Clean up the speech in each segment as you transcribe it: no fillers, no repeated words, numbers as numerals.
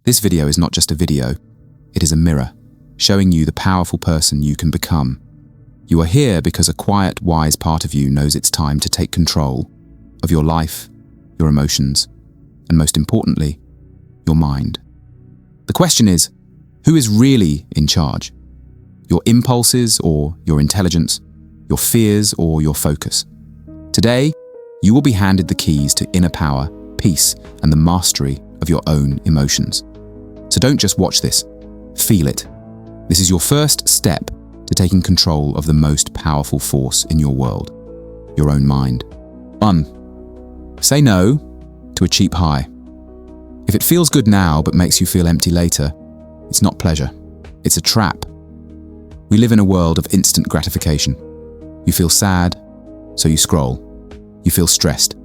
This video is not just a video, it is a mirror, showing you the powerful person you can become. You are here because a quiet, wise part of you knows it's time to take control of your life, your emotions, and most importantly, your mind. The question is, who is really in charge? Your impulses or your intelligence, your fears or your focus? Today, you will be handed the keys to inner power, peace, and the mastery of your own emotions. So don't just watch this, feel it. This is your first step to taking control of the most powerful force in your world, your own mind. 1. Say no to a cheap high. If it feels good now but makes you feel empty later, it's not pleasure, it's a trap. We live in a world of instant gratification. You feel sad, so you scroll. You feel stressed,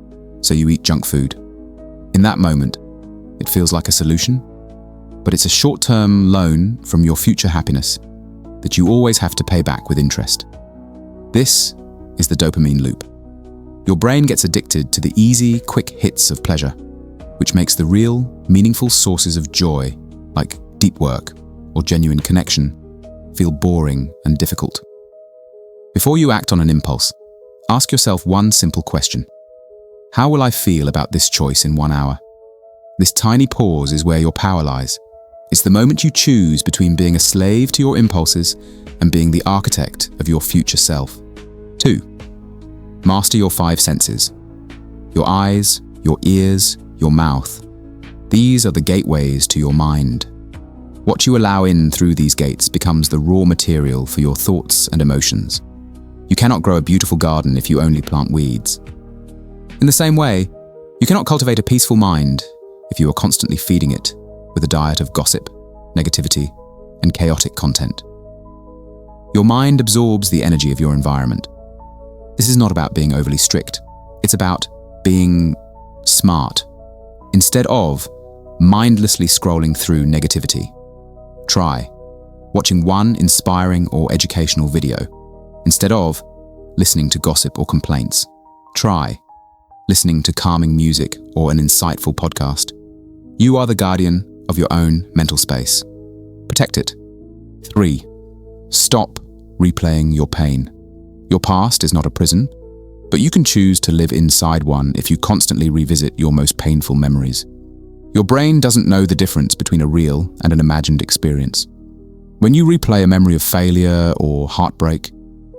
so you eat junk food. In that moment, it feels like a solution, but it's a short-term loan from your future happiness that you always have to pay back with interest. This is the dopamine loop. Your brain gets addicted to the easy, quick hits of pleasure, which makes the real, meaningful sources of joy, like deep work or genuine connection, feel boring and difficult. Before you act on an impulse, ask yourself one simple question. How will I feel about this choice in 1 hour? This tiny pause is where your power lies. It's the moment you choose between being a slave to your impulses and being the architect of your future self. 2. Master your 5 senses. Your eyes, your ears, your mouth. These are the gateways to your mind. What you allow in through these gates becomes the raw material for your thoughts and emotions. You cannot grow a beautiful garden if you only plant weeds. In the same way, you cannot cultivate a peaceful mind if you are constantly feeding it with a diet of gossip, negativity, and chaotic content. Your mind absorbs the energy of your environment. This is not about being overly strict. It's about being smart. Instead of mindlessly scrolling through negativity, try watching one inspiring or educational video. Instead of listening to gossip or complaints, try listening to calming music or an insightful podcast. You are the guardian of your own mental space. Protect it. 3. Stop replaying your pain. Your past is not a prison, but you can choose to live inside one if you constantly revisit your most painful memories. Your brain doesn't know the difference between a real and an imagined experience. When you replay a memory of failure or heartbreak,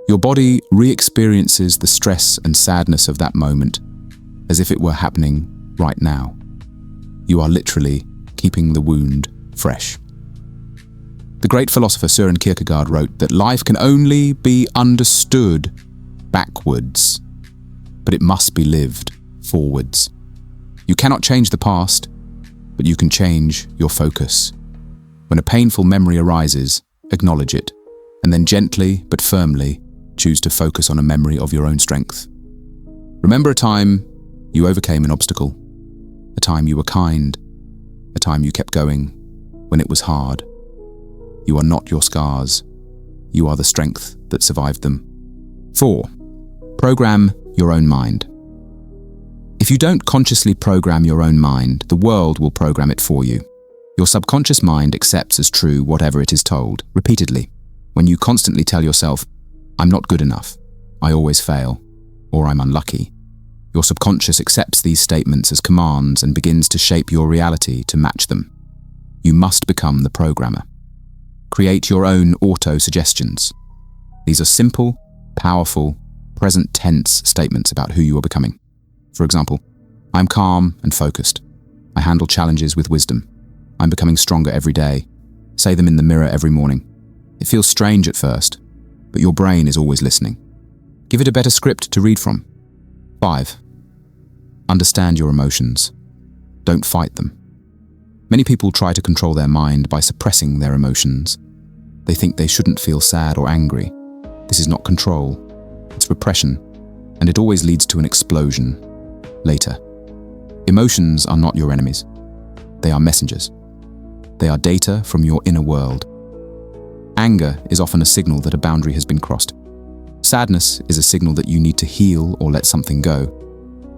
your body re-experiences the stress and sadness of that moment as if it were happening right now. You are literally keeping the wound fresh. The great philosopher Søren Kierkegaard wrote that life can only be understood backwards, but it must be lived forwards. You cannot change the past, but you can change your focus. When a painful memory arises, acknowledge it, and then gently but firmly choose to focus on a memory of your own strength. Remember a time you overcame an obstacle, a time you were kind, a time you kept going when it was hard. You are not your scars. You are the strength that survived them. 4. Program your own mind. If you don't consciously program your own mind, the world will program it for you. Your subconscious mind accepts as true whatever it is told, repeatedly. When you constantly tell yourself, I'm not good enough, I always fail, or I'm unlucky, your subconscious accepts these statements as commands and begins to shape your reality to match them. You must become the programmer. Create your own auto-suggestions. These are simple, powerful, present tense statements about who you are becoming. For example, I'm calm and focused. I handle challenges with wisdom. I'm becoming stronger every day. Say them in the mirror every morning. It feels strange at first, but your brain is always listening. Give it a better script to read from. 5. Understand your emotions. Don't fight them. Many people try to control their mind by suppressing their emotions. They think they shouldn't feel sad or angry. This is not control. It's repression, and it always leads to an explosion later. Emotions are not your enemies. They are messengers. They are data from your inner world. Anger is often a signal that a boundary has been crossed. Sadness is a signal that you need to heal or let something go.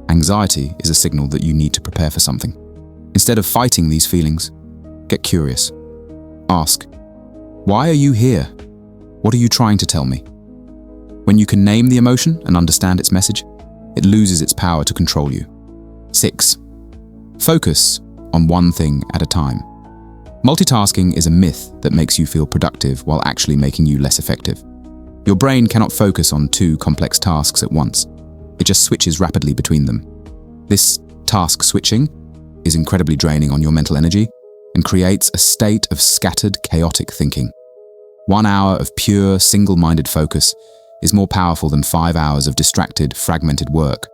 Anxiety is a signal that you need to prepare for something. Instead of fighting these feelings, Get curious. Ask, why are you here? What are you trying to tell me? When you can name the emotion and understand its message, it loses its power to control you. 6. Focus on one thing at a time. Multitasking is a myth that makes you feel productive while actually making you less effective. Your brain cannot focus on two complex tasks at once. It just switches rapidly between them. This task switching is incredibly draining on your mental energy and creates a state of scattered, chaotic thinking. 1 hour of pure, single-minded focus is more powerful than 5 hours of distracted, fragmented work.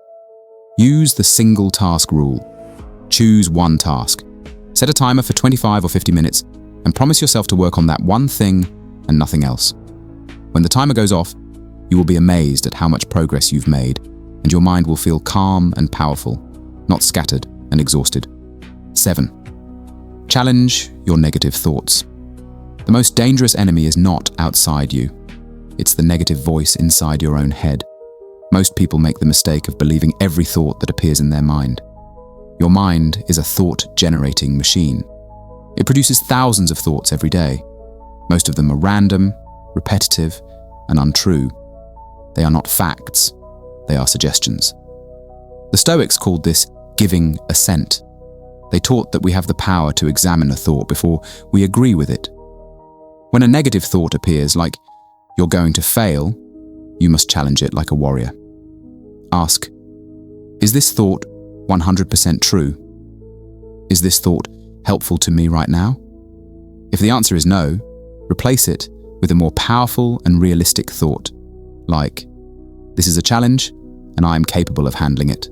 Use the single task rule. Choose one task. Set a timer for 25 or 50 minutes and promise yourself to work on that one thing and nothing else. When the timer goes off, you will be amazed at how much progress you've made, and your mind will feel calm and powerful, not scattered and exhausted. 7. Challenge your negative thoughts. The most dangerous enemy is not outside you. It's the negative voice inside your own head. Most people make the mistake of believing every thought that appears in their mind. Your mind is a thought-generating machine. It produces thousands of thoughts every day. Most of them are random, repetitive, and untrue. They are not facts. They are suggestions. The Stoics called this giving assent. They taught that we have the power to examine a thought before we agree with it. When a negative thought appears, like "you're going to fail," you must challenge it like a warrior. Ask, is this thought 100% true? Is this thought helpful to me right now? If the answer is no, replace it with a more powerful and realistic thought, like, "This is a challenge, and I am capable of handling it."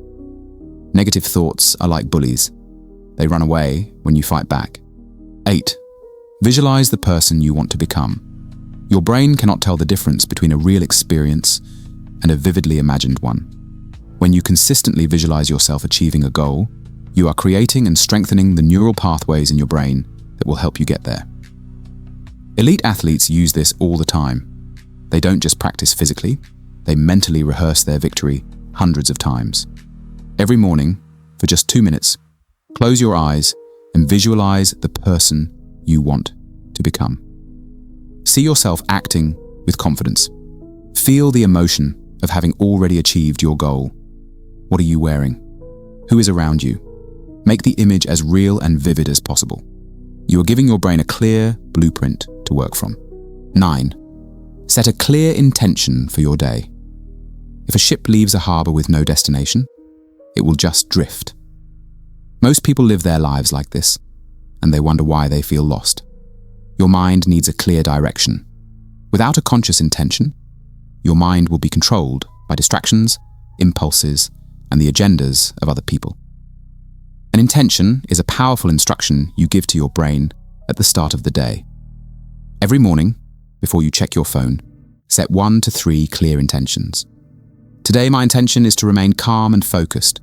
Negative thoughts are like bullies. They run away when you fight back. 8. Visualize the person you want to become. Your brain cannot tell the difference between a real experience and a vividly imagined one. When you consistently visualize yourself achieving a goal, you are creating and strengthening the neural pathways in your brain that will help you get there. Elite athletes use this all the time. They don't just practice physically, they mentally rehearse their victory hundreds of times. Every morning, for just 2 minutes, close your eyes and visualize the person you want to become. See yourself acting with confidence. Feel the emotion of having already achieved your goal. What are you wearing? Who is around you? Make the image as real and vivid as possible. You are giving your brain a clear blueprint to work from. 9. Set a clear intention for your day. If a ship leaves a harbor with no destination, it will just drift. Most people live their lives like this, and they wonder why they feel lost. Your mind needs a clear direction. Without a conscious intention, your mind will be controlled by distractions, impulses, and the agendas of other people. An intention is a powerful instruction you give to your brain at the start of the day. Every morning, before you check your phone, set 1 to 3 clear intentions. Today, my intention is to remain calm and focused.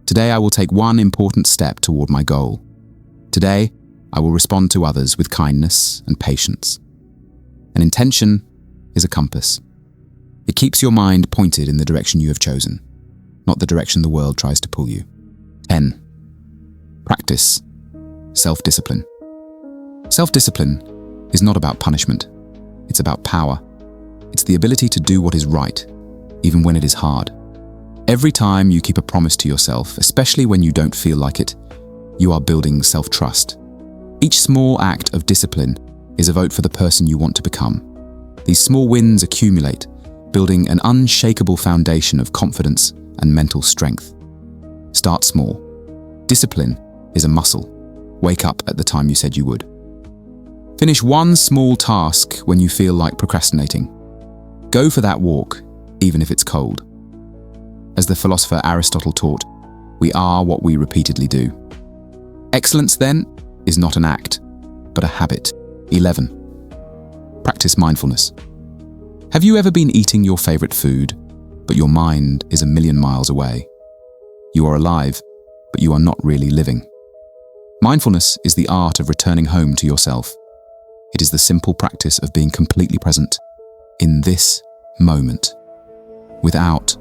Today, I will take one important step toward my goal. Today, I will respond to others with kindness and patience. An intention is a compass. It keeps your mind pointed in the direction you have chosen, not the direction the world tries to pull you. 10. Practice self-discipline. Self-discipline is not about punishment. It's about power. It's the ability to do what is right, even when it is hard. Every time you keep a promise to yourself, especially when you don't feel like it, you are building self-trust. Each small act of discipline is a vote for the person you want to become. These small wins accumulate, building an unshakable foundation of confidence and mental strength. Start small. Discipline is a muscle. Wake up at the time you said you would. Finish one small task when you feel like procrastinating. Go for that walk, even if it's cold. As the philosopher Aristotle taught, we are what we repeatedly do. Excellence, then, is not an act, but a habit. 11. Practice mindfulness. Have you ever been eating your favorite food, but your mind is a million miles away? You are alive, but you are not really living. Mindfulness is the art of returning home to yourself. It is the simple practice of being completely present in this moment, without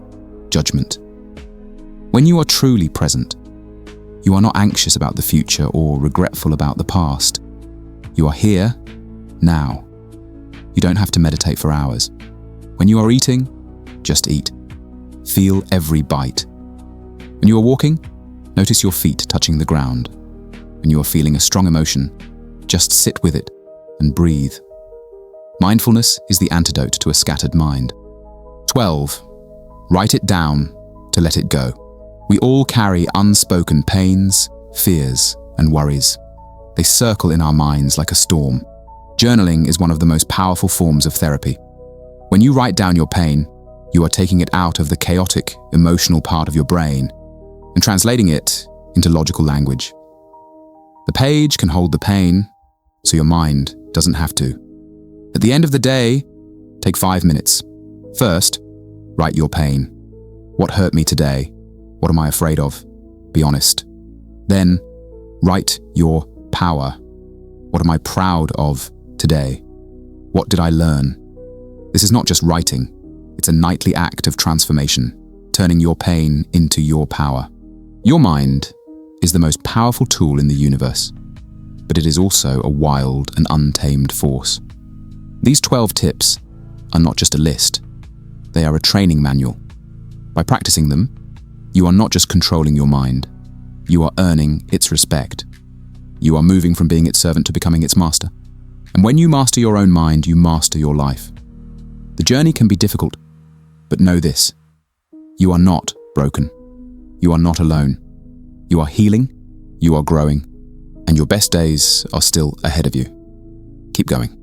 judgment. When you are truly present, you are not anxious about the future or regretful about the past. You are here, now. You don't have to meditate for hours. When you are eating, just eat. Feel every bite. When you are walking, notice your feet touching the ground. When you are feeling a strong emotion, just sit with it and breathe. Mindfulness is the antidote to a scattered mind. 12. Write it down to let it go. We all carry unspoken pains, fears, and worries. They circle in our minds like a storm. Journaling is one of the most powerful forms of therapy. When you write down your pain, you are taking it out of the chaotic, emotional part of your brain and translating it into logical language. The page can hold the pain, so your mind doesn't have to. At the end of the day, take 5 minutes. First, write your pain. What hurt me today? What am I afraid of? Be honest. Then, write your power. What am I proud of today? What did I learn? This is not just writing. It's a nightly act of transformation, turning your pain into your power. Your mind is the most powerful tool in the universe, but it is also a wild and untamed force. These 12 tips are not just a list. They are a training manual. By practicing them, you are not just controlling your mind, you are earning its respect. You are moving from being its servant to becoming its master. And when you master your own mind, you master your life. The journey can be difficult, but know this: you are not broken. You are not alone. You are healing, you are growing, and your best days are still ahead of you. Keep going.